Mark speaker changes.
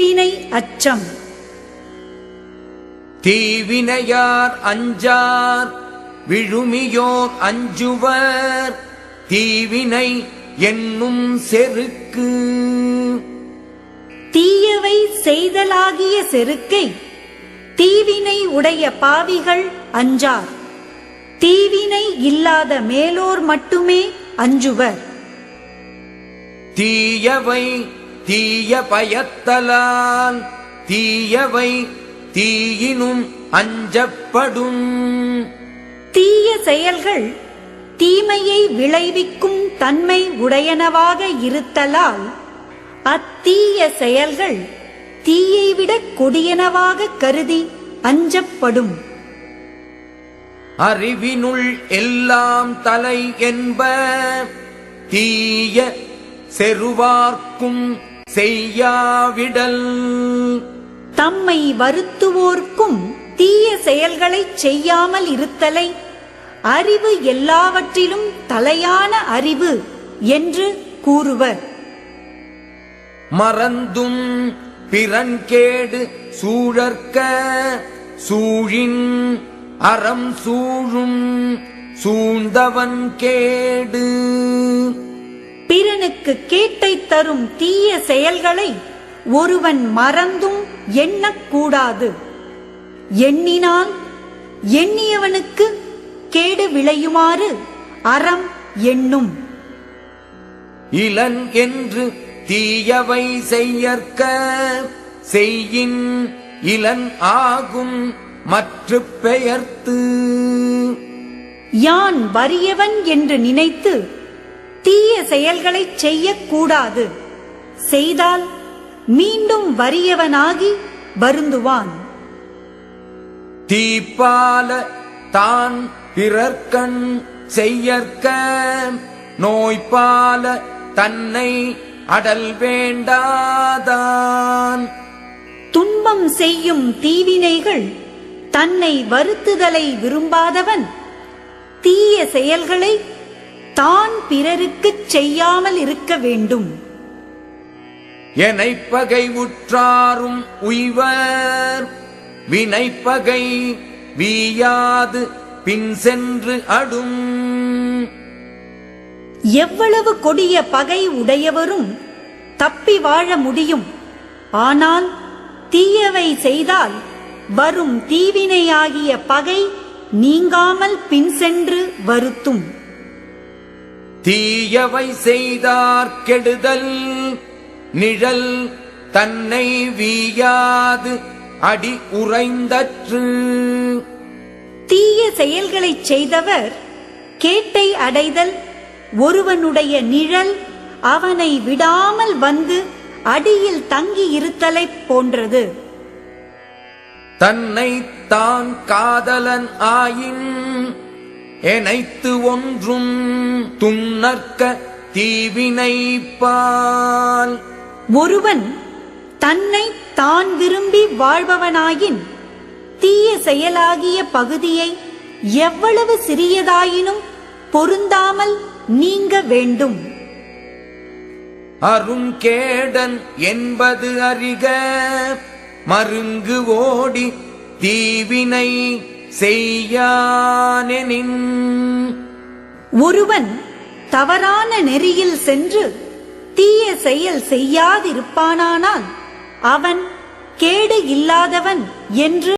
Speaker 1: தீவினை அச்சம்.
Speaker 2: தீவினையார் அஞ்சார் விழுமியோர் அஞ்சுவர் தீவினை என்னும் செருக்கு.
Speaker 1: தீயவை செய்தலாகிய செருக்கை தீவினை உடைய பாவிகள் அஞ்சார். தீவினை இல்லாத மேலோர் மட்டுமே அஞ்சுவர்.
Speaker 2: தீயவை தீய பயத்தலால் தீயவை தீயினும் அஞ்சப்படும்.
Speaker 1: தீய செயல்கள் தீமையை விளைவிக்கும் தன்மை உடையனவாக இருத்தலால் அத்தீய செயல்கள் தீயை விட கொடியனவாக கருதி அஞ்சப்படும்.
Speaker 2: அறிவினுள் எல்லாம் தலை என்ப தீய செருவார்க்கும் செய்யாவிடல்.
Speaker 1: தம்மை வருத்துவோர்க்கும் தீய செயல்களை செய்யாமல் இருத்தலை அறிவு எல்லாவற்றிலும் தலையான அறிவு என்று கூறுவர்.
Speaker 2: மறந்தும் பிறன்கேடு சூழற்க சூழின் அறம் சூழும் சூழ்ந்தவன் கேடு.
Speaker 1: பிறனுக்கு கேட்டை தரும் தீய செயல்களை ஒருவன் மறந்தும் எண்ணக்கூடாது. எண்ணினால் எண்ணியவனுக்கு கேடு விளையுமாறு அறம் எண்ணும்.
Speaker 2: இளன் என்று தீயவை செய்யற்க செய்யின் இளன் ஆகும் மற்ற பெயர்த்து.
Speaker 1: யான் வறியவன் என்று நினைத்து தீய செயல்களை செய்யக்கூடாது. செய்தால் மீண்டும் வறியவனாகி வருந்துவான்.
Speaker 2: தீப்பால தான் பிறர்கண் செய்யற்க நோய்பால தன்னை அடல் வேண்டாதான்.
Speaker 1: துன்பம் செய்யும் தீவினைகள் தன்னை வருத்துதலை விரும்பாதவன் தீய செயல்களை தான் பிறருக்குச் செய்யாமல் இருக்க வேண்டும்.
Speaker 2: எனைப்பகை உற்றாரும் உய்வர் வினைப்பகை வீயாது பின் சென்று அடும்.
Speaker 1: எவ்வளவு கொடிய பகை உடையவரும் தப்பி வாழ முடியும். ஆனால் தீயவை செய்தால் வரும் தீவினையாகிய பகை நீங்காமல் பின் சென்று வருத்தும்.
Speaker 2: தீயவை செய்தார் கெடுதல் நிழல் தன்னை வீயாது அடி உறைந்தற்று.
Speaker 1: தீய செயல்களை செய்தவர் கேட்டை அடைதல் ஒருவனுடைய நிழல் அவனை விடாமல் வந்து அடியில் தங்கி இருத்தலைப் போன்றது.
Speaker 2: தன்னை தான் காதலன் ஆயின் எனைத்து ஒன்றும் துன்னற்க தீவினைப்பால்.
Speaker 1: ஒருவன் தன்னை தான் விரும்பி வாழ்பவனாயின் தீய செயலாகிய பகுதியை எவ்வளவு சிறியதாயினும் பொருந்தாமல் நீங்க வேண்டும்.
Speaker 2: அருங்கேடன் என்பது அறிக மருங்கு ஓடி தீவினை செய்யானெனின்.
Speaker 1: ஒருவன் தவறான நெறியில் சென்று தீய செயல் செய்யாதிருப்பானானால் அவன் கேடு இல்லாதவன் என்று